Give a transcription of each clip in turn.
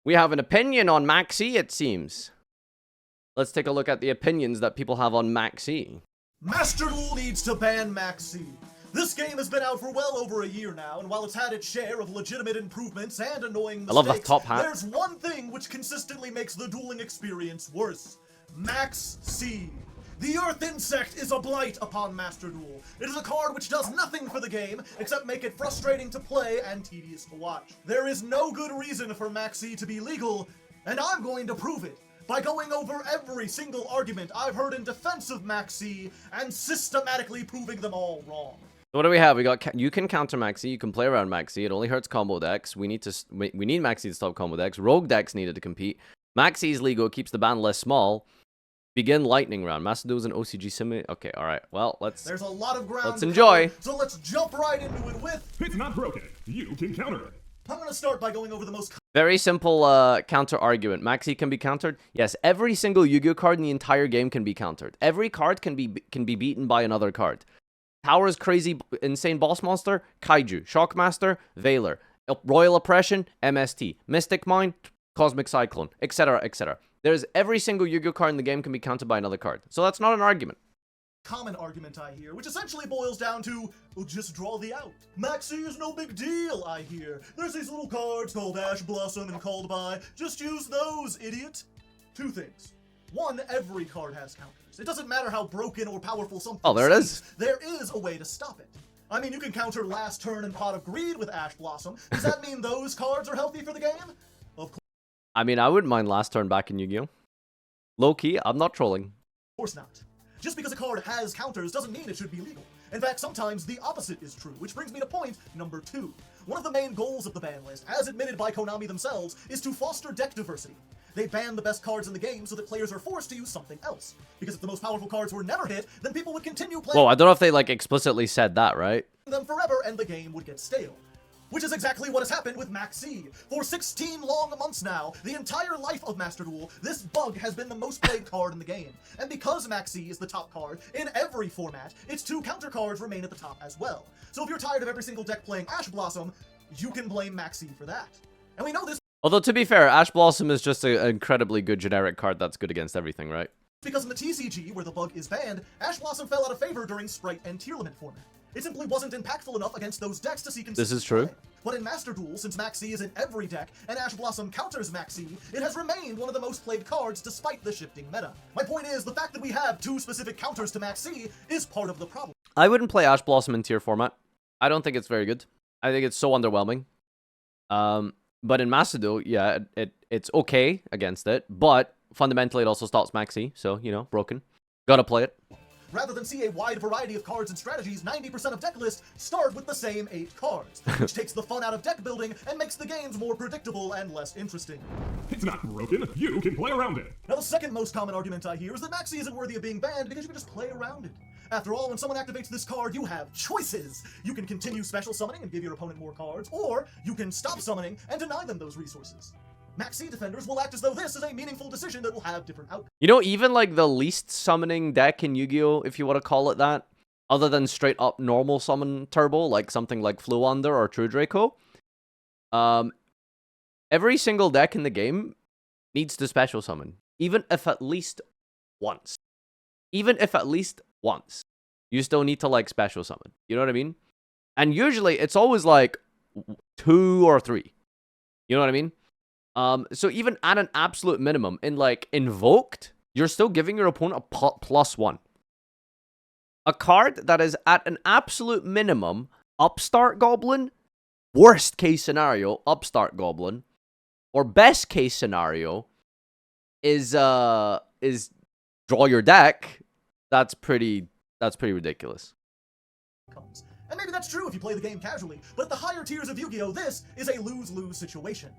We have an opinion on Maxi, it seems. Let's take a look at the opinions that people have on Maxi. Master Duel needs to ban Maxx. This game has been out for well over a year now, and while it's had its share of legitimate improvements and annoying mistakes, I love that top hat. There's one thing which consistently makes the dueling experience worse. Maxx. The Earth Insect is a blight upon Master Duel. It is a card which does nothing for the game, except make it frustrating to play and tedious to watch. There is no good reason for Maxx to be legal, and I'm going to prove it by going over every single argument I've heard in defense of Maxx and systematically proving them all wrong. What do we have? We got you can counter Maxi, you can play around Maxi. It only hurts combo decks. We need Maxi to stop combo decks. Rogue decks needed to compete. Maxi's legal keeps the ban less small. Begin lightning round. Master Duel's an OCG sim. Okay, all right. Well, There's a lot of ground. Let's enjoy. Cover, so let's jump right into it with. It's not broken. You can counter it. I'm gonna start by going over the most. Very simple counter argument. Maxi can be countered. Yes, every single Yu-Gi-Oh card in the entire game can be countered. Every card can be beaten by another card. Tower's crazy, insane boss monster, Kaiju, Shockmaster, Veiler, Royal Oppression, MST, Mystic Mine, Cosmic Cyclone, etc., etc. There's every single Yu-Gi-Oh card in the game can be countered by another card. So that's not an argument. Common argument I hear, which essentially boils down to, well, just draw the out. Maxi is no big deal, I hear. There's these little cards called Ash Blossom and Called By. Just use those, idiot. Two things. One, every card has counters. It doesn't matter how broken or powerful something Oh, there it is. There is a way to stop it. I mean, you can counter Last Turn and Pot of Greed with Ash Blossom. Does that mean those cards are healthy for the game? Of I mean, I wouldn't mind Last Turn back in Yu-Gi-Oh. Low-key, I'm not trolling. course not. Just because a card has counters doesn't mean it should be legal. In fact, sometimes the opposite is true, which brings me to point number 2. One of the main goals of the ban list, as admitted by Konami themselves, is to foster deck diversity. They ban the best cards in the game so that players are forced to use something else. Because if the most powerful cards were never hit, then people would continue playing Whoa, I don't know if they, like, explicitly said that, right? them forever and the game would get stale. Which is exactly what has happened with Maxx. For 16 long months now, the entire life of Master Duel, this bug has been the most played card in the game. And because Maxx is the top card in every format, its 2 counter cards remain at the top as well. So if you're tired of every single deck playing Ash Blossom, you can blame Maxx for that. And we know this Although, to be fair, Ash Blossom is just an incredibly good generic card that's good against everything, right? because in the TCG, where the bug is banned, Ash Blossom fell out of favor during Sprite and Tier Limit format. It simply wasn't impactful enough against those decks to see consistent This is true. play. But in Master Duel, since Maxx is in every deck, and Ash Blossom counters Maxx, it has remained one of the most played cards despite the shifting meta. My point is, the fact that we have 2 specific counters to Maxx is part of the problem. I wouldn't play Ash Blossom in tier format. I don't think it's very good. I think it's so underwhelming. But in Master Duel, yeah, it's okay against it, but fundamentally it also stops Maxx, so, you know, broken. Gotta play it. Rather than see a wide variety of cards and strategies, 90% of deck lists start with the same 8 cards, which takes the fun out of deck building and makes the games more predictable and less interesting. It's not broken. You can play around it. Now, the second most common argument I hear is that Maxx isn't worthy of being banned because you can just play around it. After all, when someone activates this card, you have choices. You can continue special summoning and give your opponent more cards, or you can stop summoning and deny them those resources. Maxx defenders will act as though this is a meaningful decision that will have different outcomes. You know, even like the least summoning deck in Yu-Gi-Oh, if you want to call it that, other than straight up normal summon turbo, like something like Fluander or True Draco, every single deck in the game needs to special summon, even if at least once. Even if at least once, you still need to like special summon. You know what I mean? And usually it's always like 2 or 3. You know what I mean? So even at an absolute minimum, in like Invoked, you're still giving your opponent a +1. A card that is at an absolute minimum, Upstart Goblin, worst case scenario, Upstart Goblin, or best case scenario is draw your deck. That's pretty ridiculous. And maybe that's true if you play the game casually, but at the higher tiers of Yu-Gi-Oh, this is a lose-lose situation.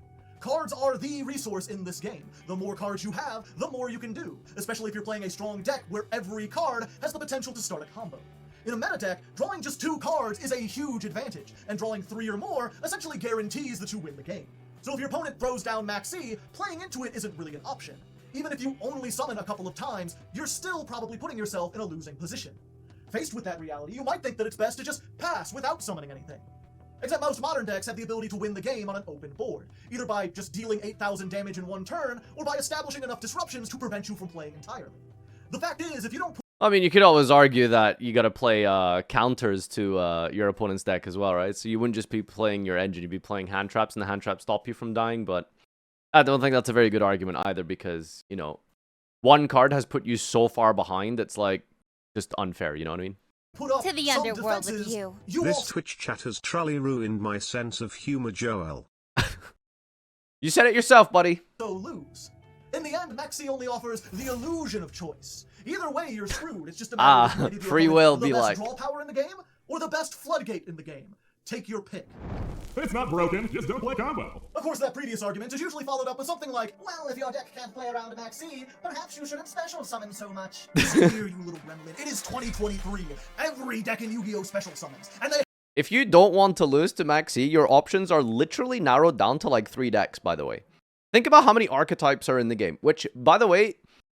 Cards are the resource in this game. The more cards you have, the more you can do, especially if you're playing a strong deck where every card has the potential to start a combo. In a meta deck, drawing just 2 cards is a huge advantage, and drawing 3 or more essentially guarantees that you win the game. So if your opponent throws down Maxx, playing into it isn't really an option. Even if you only summon a couple of times, you're still probably putting yourself in a losing position. Faced with that reality, you might think that it's best to just pass without summoning anything. Except most modern decks have the ability to win the game on an open board, either by just dealing 8,000 damage in one turn, or by establishing enough disruptions to prevent you from playing entirely. The fact is, if you don't I mean, you could always argue that you gotta play counters to your opponent's deck as well, right? So you wouldn't just be playing your engine, you'd be playing hand traps, and the hand traps stop you from dying, but I don't think that's a very good argument either, because, you know, one card has put you so far behind, it's like, just unfair, you know what I mean? put up To the some underworld with defenses, you. This also Twitch chat has truly ruined my sense of humor, Joel. You said it yourself, buddy. lose. In the end, Maxx only offers the illusion of choice. Either way, you're screwed. It's just a matter of whether you give your free opponent will the be best like. draw power in the game or the best floodgate in the game. Take your pick. It's not broken, just don't play combo. Of course, that previous argument is usually followed up with something like, well, if your deck can't play around Maxx, perhaps you shouldn't special summon so much. Listen here, you little gremlin. It is 2023. Every deck in Yu-Gi-Oh! Special summons, and they If you don't want to lose to Maxx, your options are literally narrowed down to like 3 decks, by the way. Think about how many archetypes are in the game, which, by the way,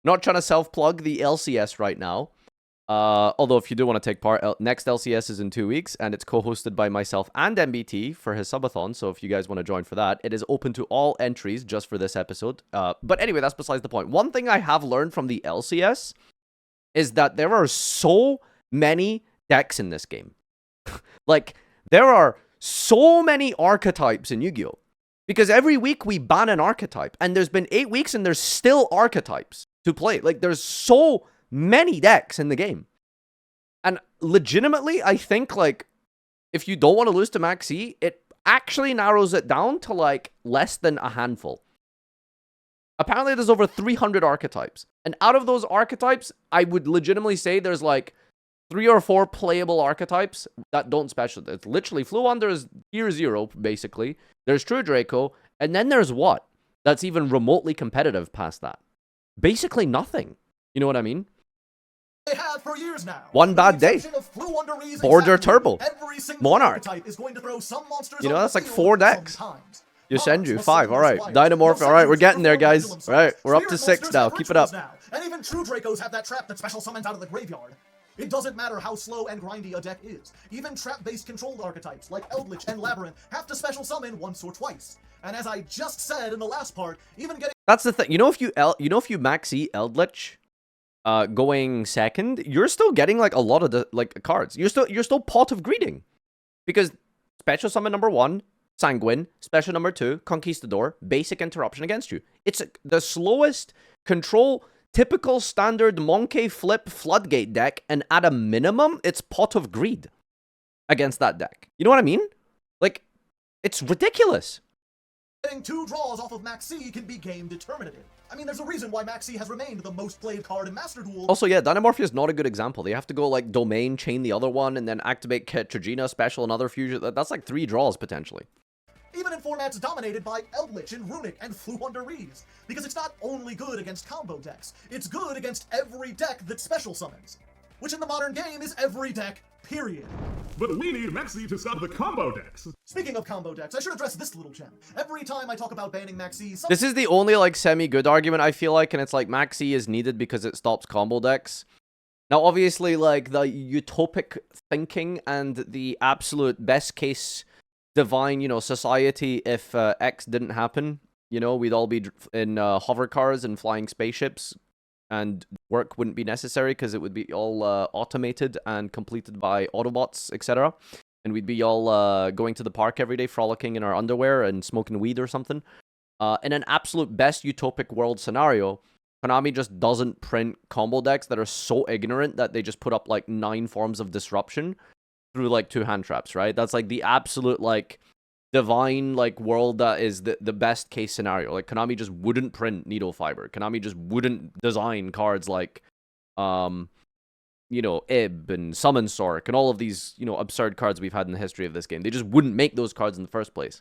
not trying to self-plug the LCS right now. Although if you do want to take part, next LCS is in 2 weeks, and it's co-hosted by myself and MBT for his subathon, so if you guys want to join for that, it is open to all entries just for this episode. But anyway, that's besides the point. One thing I have learned from the LCS is that there are so many decks in this game. Like, there are so many archetypes in Yu-Gi-Oh! Because every week we ban an archetype, and there's been 8 weeks and there's still archetypes to play. Like, there's so many decks in the game. And legitimately, I think, like, if you don't want to lose to Maxx, it actually narrows it down to, like, less than a handful. Apparently, there's over 300 archetypes. And out of those archetypes, I would legitimately say there's, like, 3 or 4 playable archetypes that don't special. It's literally Flew Under is tier 0, basically. There's True Draco, and then there's what? That's even remotely competitive past that. Basically nothing. You know what I mean? they have for years now. One bad day. Border Turbo. Monarch. Is going to throw some monsters You know, on that's the like field 4 decks. sometimes. Yosenju, Monarchs 5. will Alright. send these Dynamorph. flyers. Alright, we're Yosenjus getting there, perform guys. themselves. Alright, we're up to Spirit 6 monsters now. have Keep it up. rituals now, and even True Dracos have that trap that special summons out of the graveyard. It doesn't matter how slow and grindy a deck is. Even trap-based controlled archetypes like Eldritch and Labyrinth have to special summon once or twice. And as I just said in the last part, even getting That's the thing. You know, if you Maxx Eldritch going second, you're still getting like a lot of the like cards. You're still Pot of Greeting. Because special summon number 1, Sanguine, special number 2, Conquistador, basic interruption against you. It's the slowest control, typical standard Monkey Flip Floodgate deck, and at a minimum, it's Pot of Greed against that deck. You know what I mean? Like, it's ridiculous. Getting 2 draws off of Maxx can be game determinative. I mean, there's a reason why Maxx has remained the most played card in Master Duel. Also, yeah, Dynamorphia is not a good example. They have to go, like, Domain, chain the other one, and then activate Trigina, special, another fusion. That's like 3 draws, potentially. Even in formats dominated by Eldritch and Runic and Flew Under Rees. Because it's not only good against combo decks, it's good against every deck that special summons. Which in the modern game is every deck, period. But we need Maxx to stop the combo decks. Speaking of combo decks, I should address this little gem. Every time I talk about banning Maxx, This is the only, like, semi-good argument, I feel like, and it's like Maxx is needed because it stops combo decks. Now, obviously, like, the utopic thinking and the absolute best-case divine, you know, society, if X didn't happen, you know, we'd all be in hover cars and flying spaceships, and work wouldn't be necessary because it would be all automated and completed by Autobots, etc. And we'd be all going to the park every day, frolicking in our underwear and smoking weed or something. In an absolute best utopic world scenario, Konami just doesn't print combo decks that are so ignorant that they just put up like 9 forms of disruption through like 2 hand traps, right? That's like the absolute like divine like world that is the best case scenario. Like Konami just wouldn't print needle fiber. Konami just wouldn't design cards like you know, Ib and Summon Sork and all of these, you know, absurd cards we've had in the history of this game. They just wouldn't make those cards in the first place.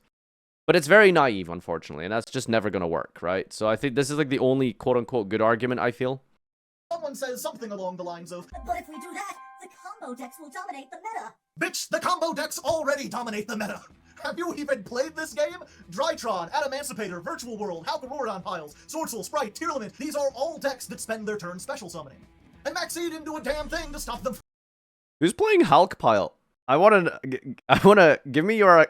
But it's very naive, unfortunately, and that's just never going to work, right? So I think this is like the only quote-unquote good argument, I feel. someone says something along the lines of, But if we do that, the combo decks will dominate the meta. bitch, the combo decks already dominate the meta. Have you even played this game? Drytron, Adamancipator, Virtual World, Halcororodon Piles, Swordsoul, Sprite, Tearlament, these are all decks that spend their turn special summoning. And Maxx didn't do a damn thing to stop them. Who's playing Hulk Pile? wanna give me your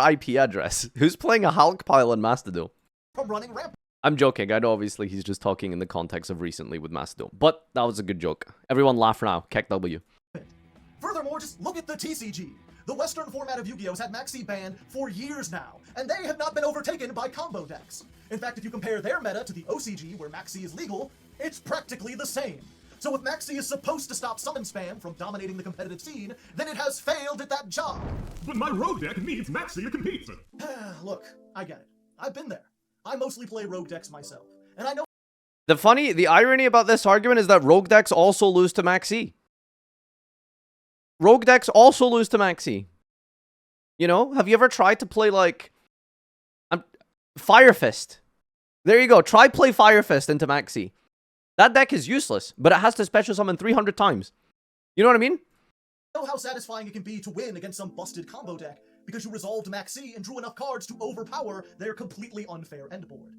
IP address. Who's playing a Hulk pile in Mastodon? from running rampant. I'm joking. I know obviously he's just talking in the context of recently with Mastodon, but that was a good joke. Everyone laugh now. Keck W. Furthermore, just look at the TCG. The Western format of Yu-Gi-Oh! Has had Maxx banned for years now, and they have not been overtaken by combo decks. In fact, if you compare their meta to the OCG, where Maxx is legal, it's practically the same. So if Maxx is supposed to stop summon spam from dominating the competitive scene, then it has failed at that job. But my rogue deck needs Maxx to compete. Look, I get it. I've been there. I mostly play rogue decks myself, and I know The irony about this argument is that rogue decks also lose to Maxx. Rogue decks also lose to Maxx. You know, have you ever tried to play like Fire Fist? There you go. Try play Fire Fist into Maxx. That deck is useless, but it has to special summon 300 times. You know what I mean? how satisfying it can be to win against some busted combo deck because you resolved Maxx and drew enough cards to overpower their completely unfair end board.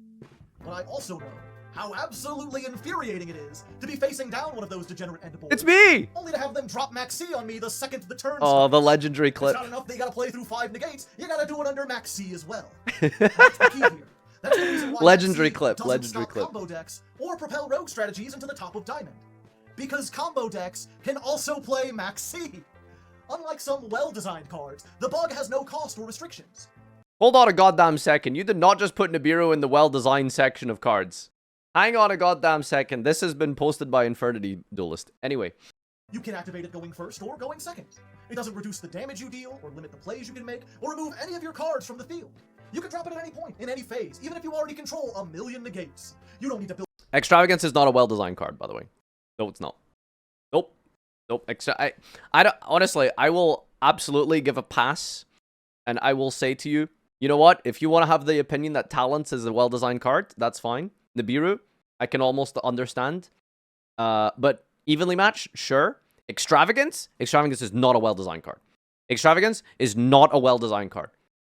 But I also know how absolutely infuriating it is to be facing down one of those degenerate end boards. It's me! Only to have them drop Maxx on me the second the turn Oh, starts. the legendary clip. It's not enough they gotta play through 5 negates, you gotta do it under Maxx as well. That's the key here. That's the reason why Legendary Maxx clip, doesn't legendary stop clip. combo decks or propel rogue strategies into the top of Diamond. Because combo decks can also play Maxx. Unlike some well-designed cards, the bug has no cost or restrictions. Hold on a goddamn second. You did not just put Nibiru in the well-designed section of cards. Hang on a goddamn second. This has been posted by Infernity Duelist. Anyway. You can activate it going first or going second. It doesn't reduce the damage you deal, or limit the plays you can make, or remove any of your cards from the field. You can drop it at any point, in any phase, even if you already control a million negates. You don't need to build... Extravagance is not a well-designed card, by the way. No, it's not. Nope. Nope. I don't, honestly, I will absolutely give a pass, and I will say to you, you know what? If you want to have the opinion that Talents is a well-designed card, that's fine. Nibiru, I can almost understand. But Evenly Matched, sure. Extravagance is not a well-designed card. Extravagance is not a well-designed card.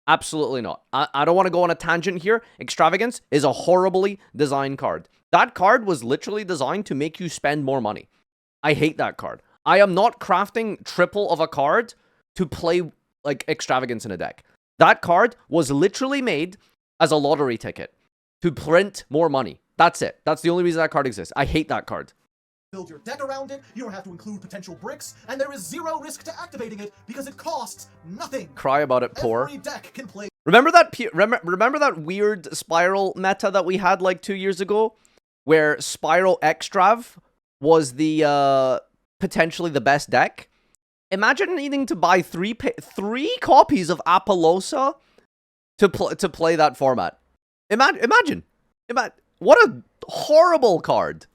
Absolutely not. I don't want to go on a tangent here. Extravagance is a horribly designed card. That card was literally designed to make you spend more money. I hate that card. I am not crafting triple of a card to play like Extravagance in a deck. That card was literally made as a lottery ticket to print more money. That's it. That's the only reason that card exists. I hate that card. Build your deck around it, you don't have to include potential bricks, and there is zero risk to activating it because it costs nothing. Cry about it, poor. Every deck can play... Remember that weird Spiral meta that we had like 2 years ago? Where Spiral Extrav was the potentially the best deck? Imagine needing to buy three copies of Apollosa to play that format. Imagine. What a horrible card.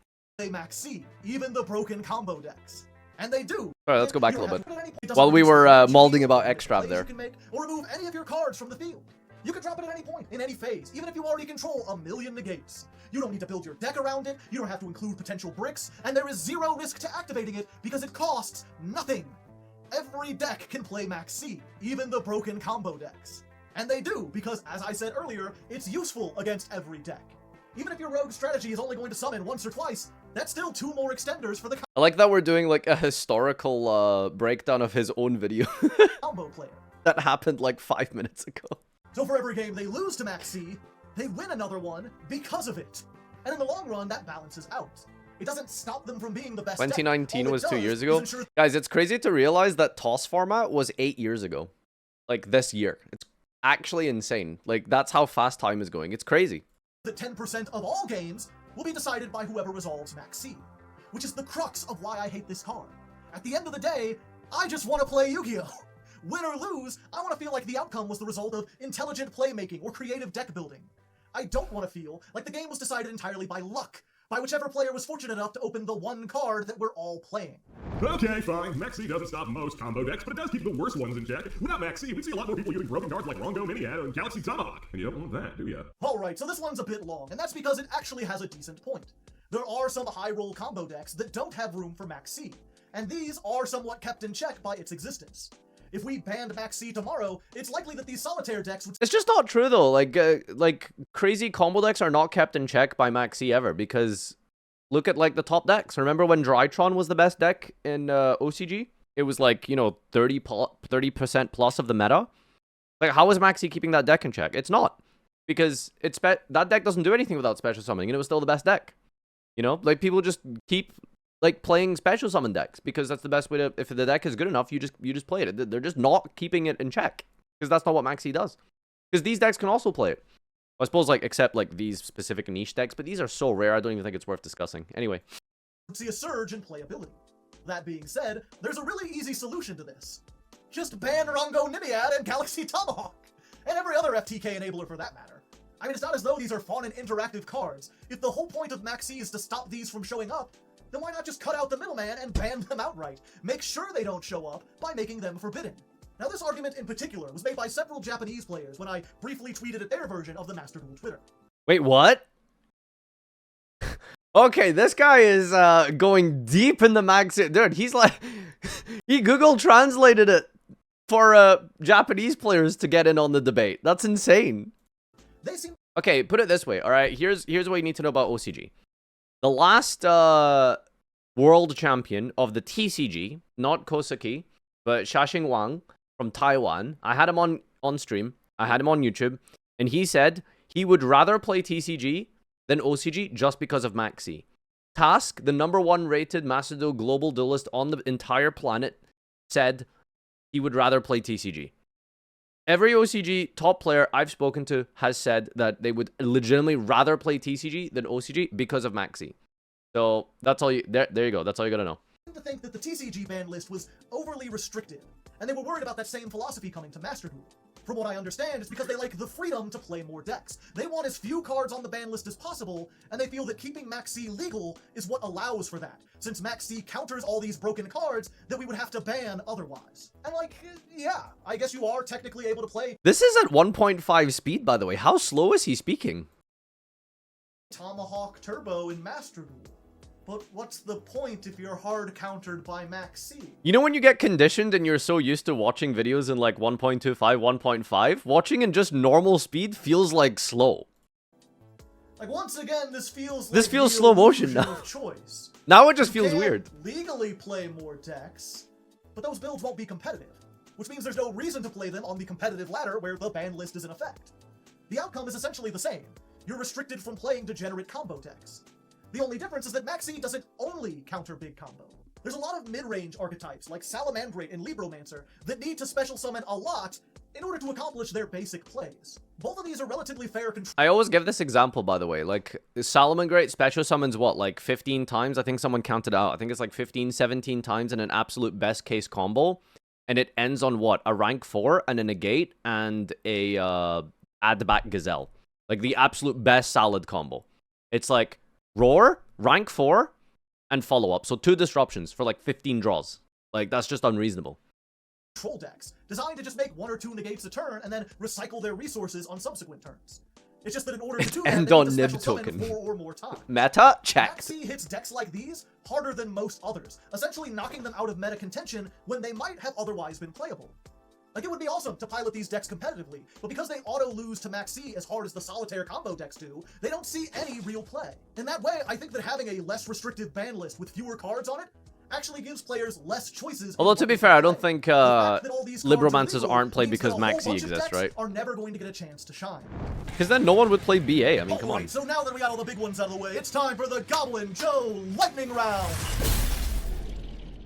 Maxx, even the broken combo decks. And they do. Alright, let's go back a little bit. It While we doesn't were reduce the molding damage about you deal, Extrav plays there. you can make, or remove any of your cards from the field. You can drop it at any point, in any phase, even if you already control a million negates. You don't need to build your deck around it, you don't have to include potential bricks, and there is zero risk to activating it because it costs nothing. Every deck can play Maxx, even the broken combo decks. And they do, because as I said earlier, it's useful against every deck. Even if your rogue strategy is only going to summon once or twice, that's still 2 more extenders for the I like that we're doing like a historical breakdown of his own video. combo player. That happened like 5 minutes ago. So for every game they lose to Maxx, they win another one because of it. And in the long run, that balances out. It doesn't stop them from being the best deck. 2019 All it was 2 does years is ago. ensure Guys, it's crazy to realize that TOS format was 8 years ago. Like this year. It's actually insane. Like that's how fast time is going. It's crazy. that 10% of all games will be decided by whoever resolves Maxx, which is the crux of why I hate this card. At the end of the day, I just want to play Yu-Gi-Oh! Win or lose, I want to feel like the outcome was the result of intelligent playmaking or creative deck building. I don't want to feel like the game was decided entirely by luck, by whichever player was fortunate enough to open the one card that we're all playing. Okay, fine. Maxx doesn't stop most combo decks, but it does keep the worst ones in check. Without Maxx, we'd see a lot more people using broken cards like Rongo Miniad and Galaxy Tomahawk. And you don't want that, do ya? Alright, so this one's a bit long, and that's because it actually has a decent point. There are some high-roll combo decks that don't have room for Maxx, and these are somewhat kept in check by its existence. If we banned Maxx tomorrow, it's likely that these solitaire decks would... It's just not true though. Like crazy combo decks are not kept in check by Maxx ever because look at like the top decks. Remember when Drytron was the best deck in OCG? it was like, you know, 30% plus of the meta. Like, how is Maxi keeping that deck in check? It's not. Because that deck doesn't do anything without special summoning, and it was still the best deck. You know? Like, people just keep, like, playing special summon decks, because that's the best way to... If the deck is good enough, you just play it. They're just not keeping it in check. Because that's not what Maxi does. Because these decks can also play it. I suppose, like, except, like, these specific niche decks, but these are so rare, I don't even think it's worth discussing. Anyway. See a surge in playability. That being said, there's a really easy solution to this. Just ban Rongo Nimiad and Galaxy Tomahawk, and every other FTK enabler for that matter. I mean, it's not as though these are fun and interactive cards. If the whole point of Maxi is to stop these from showing up, then why not just cut out the middleman and ban them outright? Make sure they don't show up by making them forbidden. Now, this argument in particular was made by several Japanese players when I briefly tweeted at their version of the Master Duel Twitter. Wait, what? Okay, this guy is going deep in the Maxx. Dude, he's like... he Google translated it for Japanese players to get in on the debate. That's insane. They seem... Okay, put it this way, alright? Here's what you need to know about OCG. The last world champion of the TCG, not Kosaki, but Shashing Wang from Taiwan, I had him on stream, I had him on YouTube, and he said he would rather play TCG than OCG just because of Maxi. Task, the #1 rated Master Duel global duelist on the entire planet, said he would rather play TCG. Every OCG top player I've spoken to has said that they would legitimately rather play TCG than OCG because of Maxi. So that's all you... There you go. That's all you gotta know. To think that the TCG ban list was overly restrictive, and they were worried about that same philosophy coming to Master Duel. From what I understand, it's because they like the freedom to play more decks. They want as few cards on the ban list as possible, and they feel that keeping Maxi legal is what allows for that, since Maxi counters all these broken cards that we would have to ban otherwise. And like, yeah, I guess you are technically able to play... This is at 1.5 speed, by the way. How slow is he speaking? Tomahawk Turbo in Master Duel. But what's the point if you're hard countered by Maxi? You know when you get conditioned and you're so used to watching videos in like 1.25, 1.5? Watching in just normal speed feels like slow. Like, once again, this feels slow motion now. Choice. Now it just feels weird. Legally play more decks, but those builds won't be competitive, which means there's no reason to play them on the competitive ladder where the ban list is in effect. The outcome is essentially the same. You're restricted from playing degenerate combo decks. The only difference is that Maxi doesn't only counter big combo. There's a lot of mid-range archetypes like Salamandrate and Libromancer that need to special summon a lot in order to accomplish their basic plays. Both of these are relatively fair control. I always give this example, by the way. Like, Salamandrate special summons what, like 15 times? I think someone counted out. I think it's like 15, 17 times in an absolute best case combo. And it ends on what? A rank 4 and a negate and a add back Gazelle. Like the absolute best salad combo. It's like Roar, rank 4, and follow-up. So 2 disruptions for like 15 draws. Like, that's just unreasonable. Control decks, designed to just make 1 or 2 negates a turn and then recycle their resources on subsequent turns. It's just that in order to do that, and they don't need to nib special summon token. 4 or more times. Meta checked. Maxi hits decks like these harder than most others, essentially knocking them out of meta contention when they might have otherwise been playable. Like, it would be awesome to pilot these decks competitively, but because they auto-lose to Maxi as hard as the solitaire combo decks do, they don't see any real play. In that way, I think that having a less restrictive ban list with fewer cards on it actually gives players less choices. Although, to be fair, I don't think Libromancers aren't played because Maxi exists, right? Are never going to get a chance to shine. Because then no one would play BA, I mean, come on. So now that we got all the big ones out of the way, it's time for the Goblin Joe Lightning Round!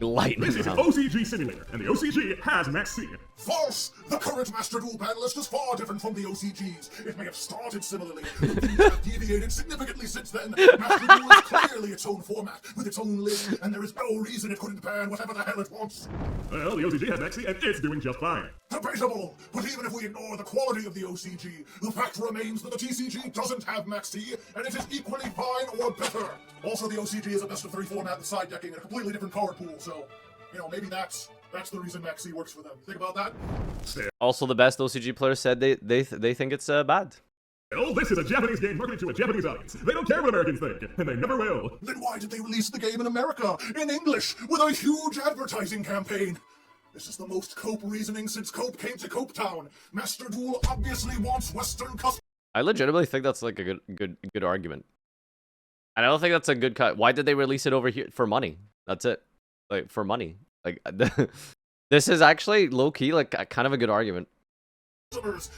Lightning This is an round. OCG simulator, and the OCG has Maxi. False! The current Master Duel ban list is far different from the OCGs. It may have started similarly, but things have deviated significantly since then. Master Duel is clearly its own format, with its own list, and there is no reason it couldn't ban whatever the hell it wants. Well, the OCG has Maxi, and it's doing just fine. Debatable! But even if we ignore the quality of the OCG, the fact remains that the TCG doesn't have Maxi, and it is equally fine or better. Also, the OCG is a best-of-3 format with side decking and a completely different card pool, so, you know, maybe that's the reason Maxi works for them. Think about that? Also, the best OCG players said they think it's bad. Well, this is a Japanese game marketed to a Japanese audience. They don't care what Americans think, and they never will. Then why did they release the game in America, in English, with a huge advertising campaign? This is the most Cope reasoning since Cope came to Cope Town. Master Duel obviously wants Western customers. I legitimately think that's like a good argument. And I don't think that's a good cut. Why did they release it over here? For money. That's it. Like, for money. Like, this is actually low-key, like, kind of a good argument.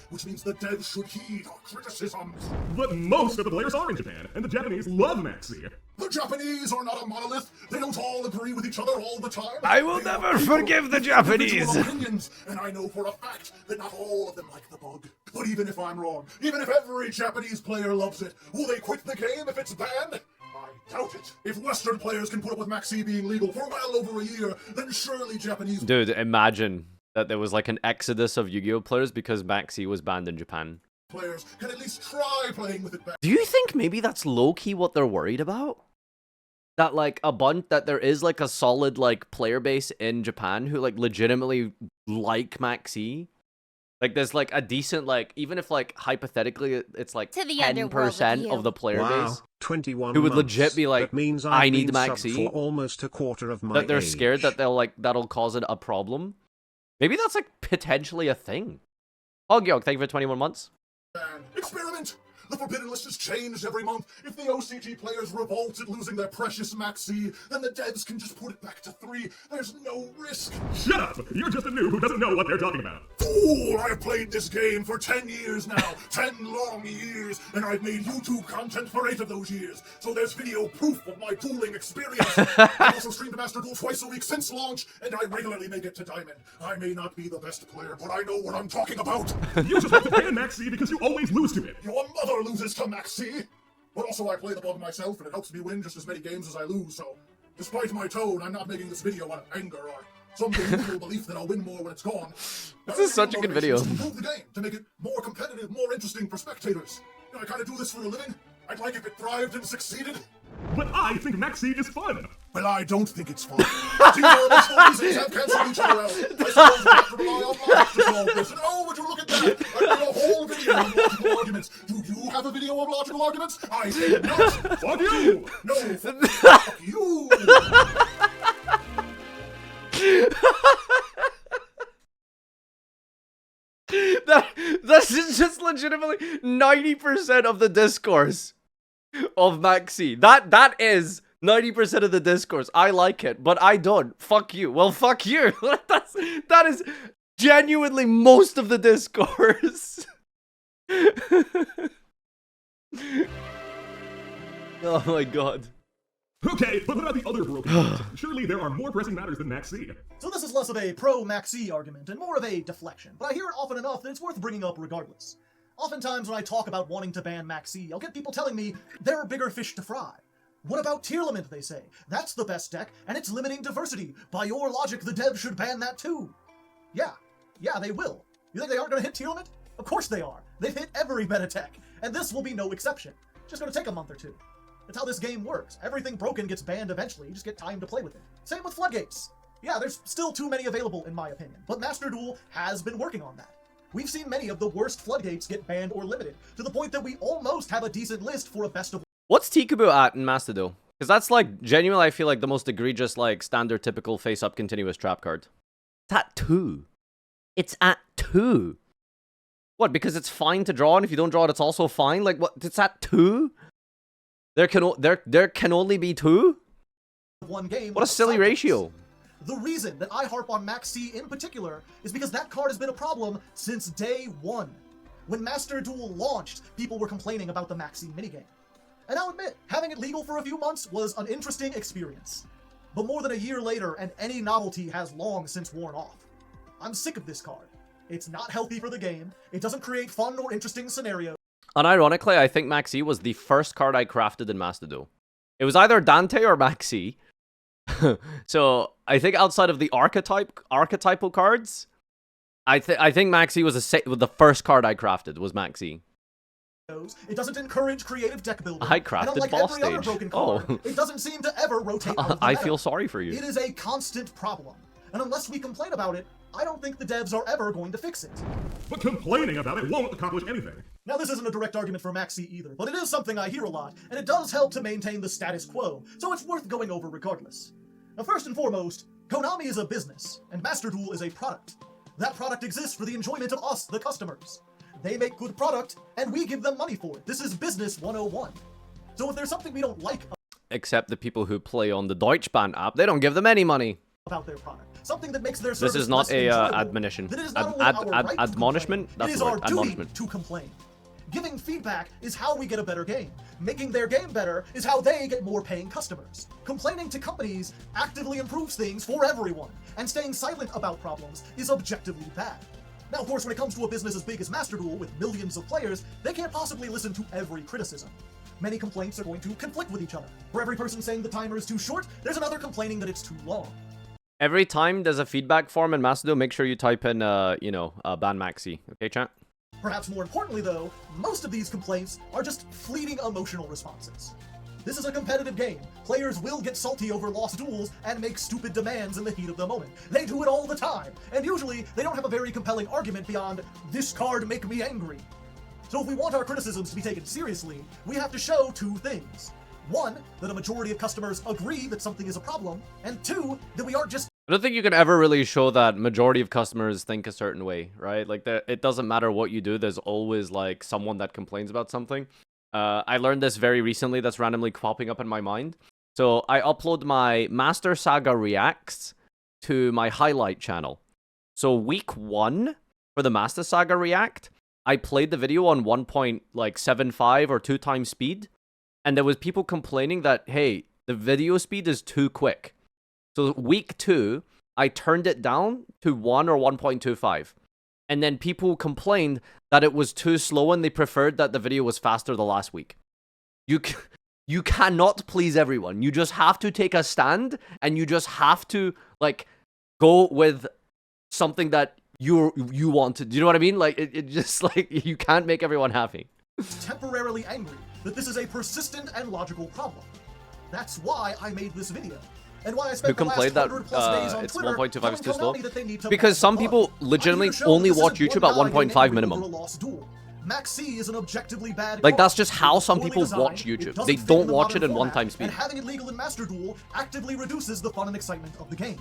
Which means the devs should heed our criticisms. But most of the players are in Japan, and the Japanese love Maxi. The Japanese are not a monolith. They don't all agree with each other all the time. I will They never are people forgive the with Japanese. individual opinions, and I know for a fact that not all of them like the bug. But even if I'm wrong, even if every Japanese player loves it, will they quit the game if it's banned? I doubt it. If Western players can put up with Maxi being legal for well over a year, then surely Japanese Dude, imagine that there was like an exodus of Yu-Gi-Oh players because Maxi was banned in Japan. players can at least try playing with it back. Do you think maybe that's low-key what they're worried about? That like that there is like a solid like player base in Japan who like legitimately like Maxi? Like there's like a decent like, even if like hypothetically it's like To the underworld with 10% you. of the player Wow, base 21 who would months. legit be like, That means I I've need been subbed Maxi, for almost a quarter of my that they're age. scared that that'll cause a problem. Maybe that's like potentially a thing. Hogyok, thank you for 21 months. Experiment! The Forbidden List is changed every month. If the OCG players revolt at losing their precious Maxi, then the devs can just put it back to 3. There's no risk. Shut up! You're just a noob who doesn't know what they're talking about. Fool! I have played this game for 10 years now. 10 long years. And I've made YouTube content for 8 of those years. So there's video proof of my dueling experience. I also stream to Master Duel twice a week since launch, and I regularly make it to Diamond. I may not be the best player, but I know what I'm talking about. You just like to ban Maxi because you always lose to it. Your mother loses to Maxi. But also I play the bug myself, and it helps me win just as many games as I lose, so despite my tone, I'm not making this video out of anger or some delusional belief that I'll win more when it's gone. This is such a good video. To improve the game, to make it more competitive, more interesting for spectators. You know, I kind of do this for a living. I'd like if it thrived and succeeded. But I think Maxi is fun. Well, I don't think it's fun. See, your emotional reasons have cancelled each other out. I suppose we'll have to rely on logic to solve this. And oh, would you look at that? I made a whole video of logical arguments. Do you have a video of logical arguments? I do not. Fuck you! No, fuck you. This is just legitimately 90% of the discourse of Maxi. That is 90% of the discourse. I like it, but I don't. Fuck you. Well, fuck you. That is genuinely most of the discourse. Oh my god. Okay, but what about the other broken points? Surely there are more pressing matters than Maxi. So this is less of a pro-Maxi argument and more of a deflection, but I hear it often enough that it's worth bringing up regardless. Oftentimes when I talk about wanting to ban Maxi, I'll get people telling me there are bigger fish to fry. What about tier limit, they say? That's the best deck, and it's limiting diversity. By your logic, the devs should ban that too. Yeah, they will. You think they aren't going to hit tier limit? Of course they are. They've hit every meta tech, and this will be no exception. Just going to take a month or two. That's how this game works. Everything broken gets banned eventually, you just get time to play with it. Same with floodgates. Yeah, there's still too many available in my opinion, but Master Duel has been working on that. We've seen many of the worst floodgates get banned or limited, to the point that we almost have a decent list for a best of... What's Tikubu at in Master Duel? Because that's like, genuinely, I feel like the most egregious, like, standard typical face-up continuous trap card. It's at 2. It's at 2. What, because it's fine to draw, and if you don't draw it, it's also fine? Like, what, it's at 2? There can only be 2? One game. What a silly ratio. The reason that I harp on Maxi in particular is because that card has been a problem since day 1. When Master Duel launched, people were complaining about the Maxi minigame. And I'll admit, having it legal for a few months was an interesting experience. But more than a year later, and any novelty has long since worn off. I'm sick of this card. It's not healthy for the game, it doesn't create fun or interesting scenarios. Unironically, I think Maxi was the first card I crafted in Master Duel. It was either Dante or Maxi. So, I think outside of the archetypal cards, I think Maxi was the first card I crafted, was Maxi. It doesn't encourage creative deck building. I crafted and unlike boss every other stage. broken card, it doesn't seem to ever rotate out of the I meta. feel sorry for you. It is a constant problem. And unless we complain about it, I don't think the devs are ever going to fix it. But complaining about it won't accomplish anything. Now this isn't a direct argument for Maxi either, but it is something I hear a lot, and it does help to maintain the status quo, so it's worth going over regardless. Now first and foremost, Konami is a business, and Master Duel is a product. That product exists for the enjoyment of us, the customers. They make good product, and we give them money for it. This is business 101. So if there's something we don't like Except the people who play on the Deutschbahn app, they don't give them any money. about their product, something that makes their service This is not less a enjoyable, admonition. then it is not only our right to Admonishment? complain, That's it is the our word. duty Admonishment. to complain. Giving feedback is how we get a better game. Making their game better is how they get more paying customers. Complaining to companies actively improves things for everyone, and staying silent about problems is objectively bad. Now, of course, when it comes to a business as big as Master Duel with millions of players, they can't possibly listen to every criticism. Many complaints are going to conflict with each other. For every person saying the timer is too short, there's another complaining that it's too long. Every time there's a feedback form in Macedo, make sure you type in, ban Maxi. Okay, chat? Perhaps more importantly, though, most of these complaints are just fleeting emotional responses. This is a competitive game. Players will get salty over lost duels and make stupid demands in the heat of the moment. They do it all the time, and usually they don't have a very compelling argument beyond, "This card make me angry." So if we want our criticisms to be taken seriously, we have to show two things. One, that a majority of customers agree that something is a problem, and two, that we aren't just I don't think you can ever really show that majority of customers think a certain way, right? Like, it doesn't matter what you do, there's always, like, someone that complains about something. I learned this very recently, that's randomly popping up in my mind. So, I upload my Master Saga Reacts to my highlight channel. So, week 1 for the Master Saga React, I played the video on 1.75 or 2 times speed, and there was people complaining that, hey, the video speed is too quick. So week 2, I turned it down to 1 or 1.25. And then people complained that it was too slow and they preferred that the video was faster the last week. You cannot please everyone. You just have to take a stand and you just have to, like, go with something that you want to. Do you know what I mean? Like, it just, like, you can't make everyone happy. temporarily angry that this is a persistent and logical problem. That's why I made this video. And why I spent the last complained that 100+ days on it's Twitter 1.25 is too telling slow? Konami that they need to Because back some the people bug. legitimately I'm here to show only this watch isn't YouTube one at guy getting 1.5 angry minimum. over a lost duel. Maxx is an objectively bad Like, card. that's just how It's some poorly people designed, watch it YouTube. doesn't They fit don't in the watch it modern in 1 format, time speed. And having it legal in Master Duel actively reduces the fun and excitement of the game.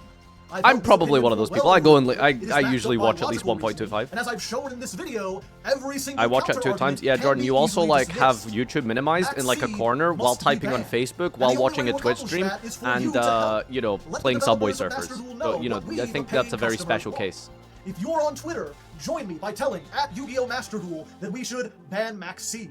I've I'm held this probably opinion one of for those well people. I over go a and year. I It is backed usually up by watch at least logical reasoning. 1.25. And as I've shown in this video, every single I watch at 2 times. Yeah, Jordan, you also, like, have dismissed. YouTube minimized in, like, a Maxx corner while must be typing on banned. Facebook, And while the only watching way a to Twitch accomplish stream, that is for and, you to help. you know, Let the playing Subway developers of Surfers. Master Duel So, know you know, what we, I the think paying that's a very customers, special want. case. If you're on Twitter, join me by telling @Yu-Gi-Oh! Master Duel that we should ban Maxx. If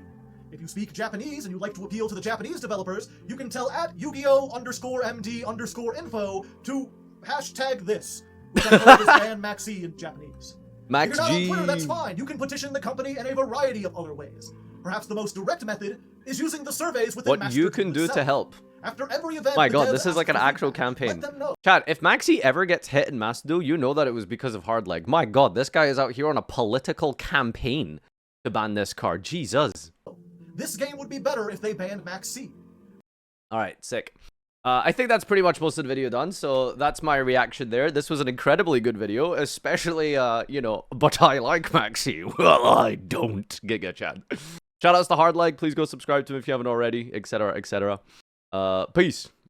you speak Japanese and you'd like to appeal to the Japanese developers, you can tell @Yu-Gi-Oh!_MD_info to hashtag this, which I believe is ban Maxx in Japanese. Max If you're not on G. Twitter, that's fine. You can petition the company in a variety of other ways. Perhaps the most direct method is using the surveys within What Master you can Duel do to itself. help. After every event, My the god, devs this is like ask an for actual feedback. campaign. Let them know. Chat, if Maxi ever gets hit in Macedo, you know that it was because of hard leg. My god, this guy is out here on a political campaign to ban this card. Jesus. This game would be better if they banned Maxx. Alright, sick. I think that's pretty much most of the video done, so that's my reaction there. This was an incredibly good video, especially, you know, but I like Maxi. Well, I don't. Giga chat. Shoutouts to Hard Leg. Please go subscribe to him if you haven't already, etc., etc. Peace.